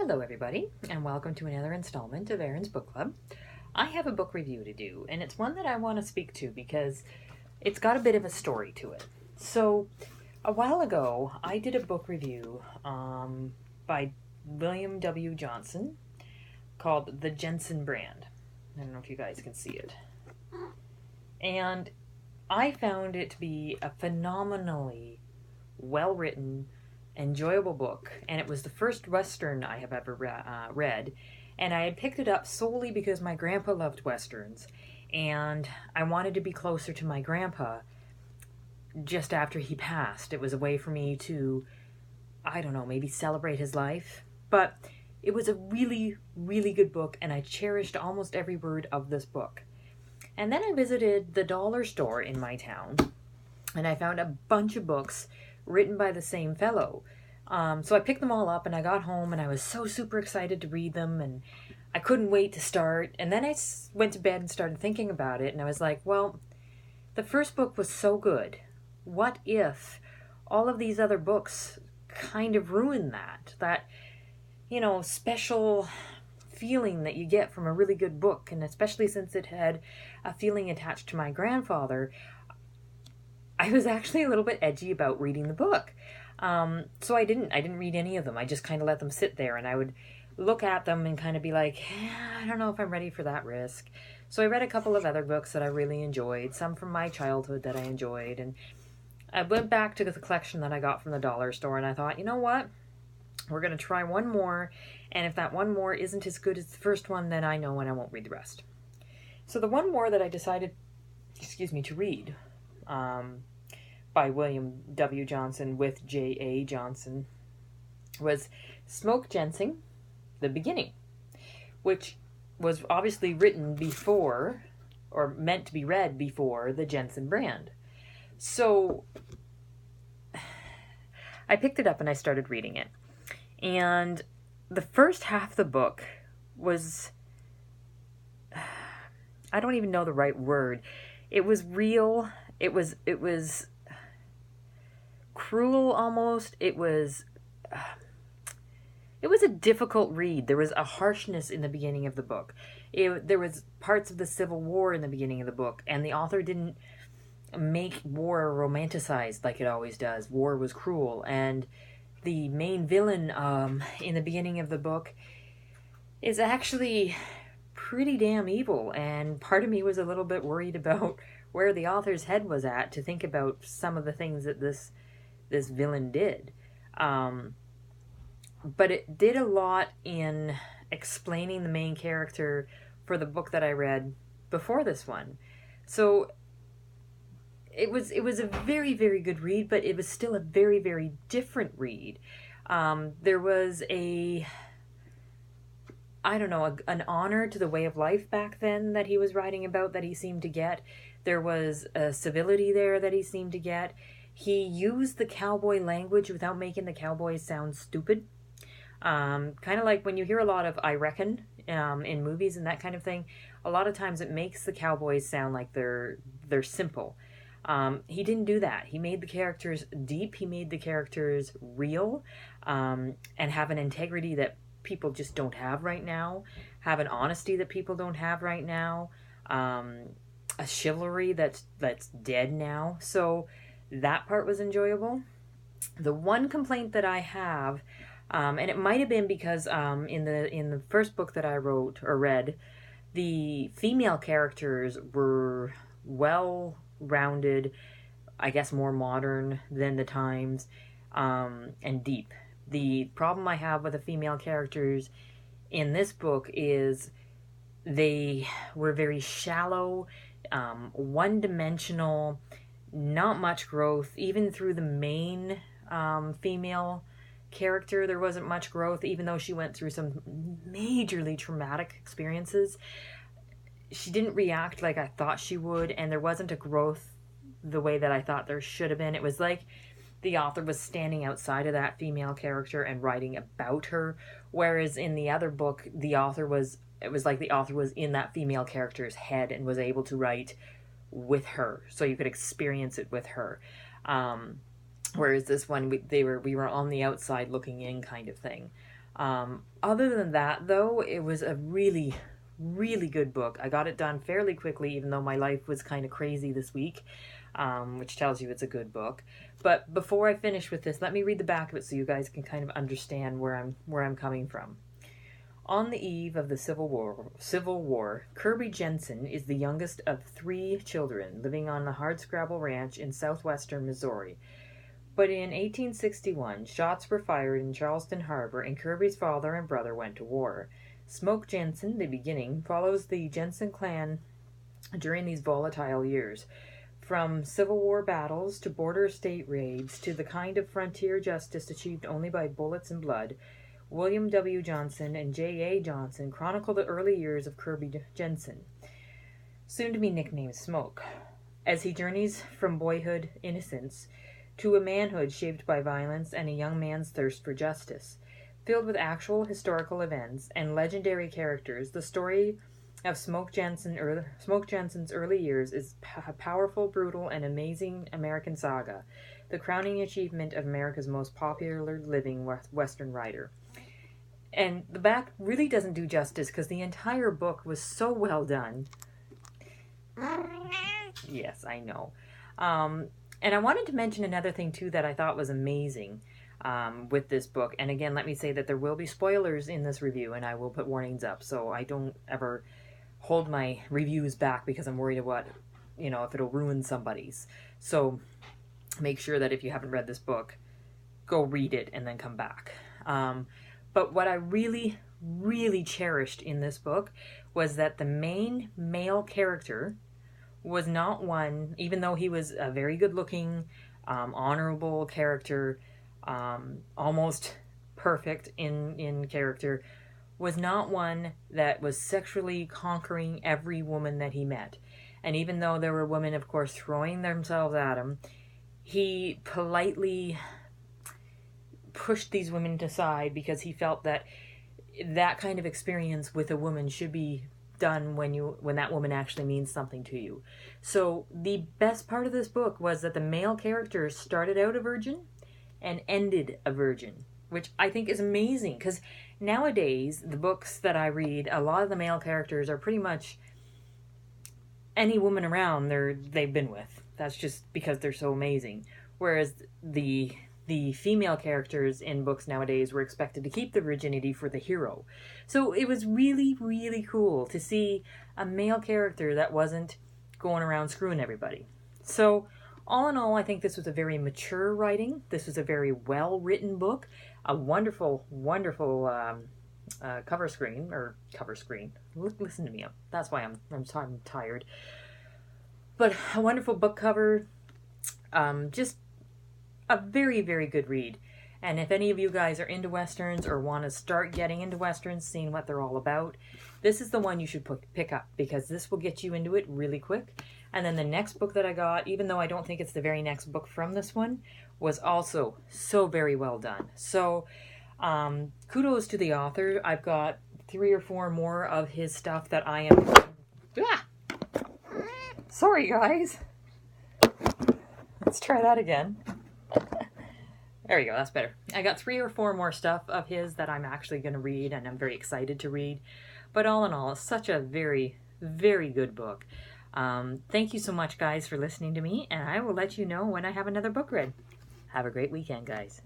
Hello everybody, and welcome to another installment of Erin's Book Club. I have a book review to do, and it's one that I want to speak to because it's got a bit of a story to it. So, a while ago, I did a book review by William W. Johnson called The Jensen Brand. I don't know if you guys can see it. And I found it to be a phenomenally well-written, enjoyable book, and it was the first Western I have ever read, and I had picked it up solely because my grandpa loved Westerns, and I wanted to be closer to my grandpa just after he passed. It was a way for me to, I don't know, maybe celebrate his life, but it was a really, really good book, and I cherished almost every word of this book. And then I visited the dollar store in my town, and I found a bunch of books written by the same fellow. So I picked them all up and I got home and I was so super excited to read them and I couldn't wait to start. And then I went to bed and started thinking about it and I was like, well, the first book was so good. What if all of these other books kind of ruin that, special feeling that you get from a really good book? And especially since it had a feeling attached to my grandfather, I was actually a little bit edgy about reading the book. So I didn't read any of them. I just kind of let them sit there and I would look at them and kind of be like, I don't know if I'm ready for that risk. So I read a couple of other books that I really enjoyed, some from my childhood that I enjoyed. And I went back to the collection that I got from the dollar store and I thought, you know what? We're going to try one more. And if that one more isn't as good as the first one, then I know and I won't read the rest. So the one more that I decided, to read, by William W. Johnson with J.A. Johnson was Smoke Ginseng, The Beginning, which was obviously written before, or meant to be read before, the Jensen Brand. So I picked it up and I started reading it. And the first half of the book was, I don't even know the right word. It was real. It was cruel almost. It was a difficult read. There was a harshness in the beginning of the book. There was parts of the Civil War in the beginning of the book, and the author didn't make war romanticized like it always does. War was cruel, and the main villain in the beginning of the book is actually pretty damn evil, and part of me was a little bit worried about where the author's head was at to think about some of the things that this villain did. But it did a lot in explaining the main character for the book that I read before this one. So it was a very, very good read, but it was still a very, very different read. There was an honor to the way of life back then that he was writing about that he seemed to get. There was a civility there that he seemed to get. He used the cowboy language without making the cowboys sound stupid. Kind of like when you hear a lot of "I reckon" in movies and that kind of thing. A lot of times it makes the cowboys sound like they're simple. He didn't do that. He made the characters deep. He made the characters real, and have an integrity that people just don't have right now. Have an honesty that people don't have right now. A chivalry that's dead now. So that part was enjoyable. The one complaint that I have, and it might have been because in the first book that I wrote or read, the female characters were well-rounded, I guess more modern than the times, and deep. The problem I have with the female characters in this book is they were very shallow, one-dimensional, not much growth. Even through the main female character, there wasn't much growth, even though she went through some majorly traumatic experiences. She didn't react like I thought she would, and there wasn't a growth the way that I thought there should have been. It was like the author was standing outside of that female character and writing about her, whereas in the other book, it was like the author was in that female character's head and was able to write with her, so you could experience it with her. Whereas this one, we were on the outside looking in kind of thing. Other than that, though, it was a really, really good book. I got it done fairly quickly, even though my life was kind of crazy this week, which tells you it's a good book. But before I finish with this, let me read the back of it so you guys can kind of understand where I'm coming from. On the eve of the Civil War, Kirby Jensen is the youngest of 3 children living on the Hardscrabble Ranch in southwestern Missouri. But in 1861, shots were fired in Charleston Harbor, and Kirby's father and brother went to war. Smoke Jensen, the beginning, follows the Jensen clan during these volatile years. From Civil War battles to border state raids to the kind of frontier justice achieved only by bullets and blood, William W. Johnson and J.A. Johnson chronicle the early years of Kirby Jensen, soon to be nicknamed Smoke, as he journeys from boyhood innocence to a manhood shaped by violence and a young man's thirst for justice. Filled with actual historical events and legendary characters, the story of Smoke Jensen's early years is a powerful, brutal, and amazing American saga, the crowning achievement of America's most popular living Western writer. And the back really doesn't do justice because the entire book was so well done. Yes, I know. And I wanted to mention another thing, too, that I thought was amazing with this book. And again, let me say that there will be spoilers in this review, and I will put warnings up, so I don't ever hold my reviews back because I'm worried about, if it'll ruin somebody's. So make sure that if you haven't read this book, go read it and then come back. But what I really, really cherished in this book was that the main male character was not one, even though he was a very good-looking, honorable character, almost perfect in character, was not one that was sexually conquering every woman that he met. And even though there were women, of course, throwing themselves at him, he politely pushed these women aside because he felt that that kind of experience with a woman should be done when that woman actually means something to you. So the best part of this book was that the male character started out a virgin and ended a virgin, which I think is amazing because nowadays the books that I read, a lot of the male characters are pretty much any woman around they've been with. That's just because they're so amazing. Whereas the female characters in books nowadays were expected to keep the virginity for the hero. So it was really, really cool to see a male character that wasn't going around screwing everybody. So all in all, I think this was a very mature writing. This was a very well-written book. A wonderful, wonderful cover screen. Listen to me. That's why I'm tired. But a wonderful book cover. Just a very, very good read. And if any of you guys are into Westerns or want to start getting into Westerns, seeing what they're all about, this is the one you should pick up because this will get you into it really quick. And then the next book that I got, even though I don't think it's the very next book from this one, was also so very well done. So kudos to the author. I've got 3 or 4 more of his stuff that I am... Sorry, guys. Let's try that again. There we go, that's better. I got 3 or 4 more stuff of his that I'm actually going to read, and I'm very excited to read. But all in all, it's such a very, very good book. Thank you so much, guys, for listening to me, and I will let you know when I have another book read. Have a great weekend, guys.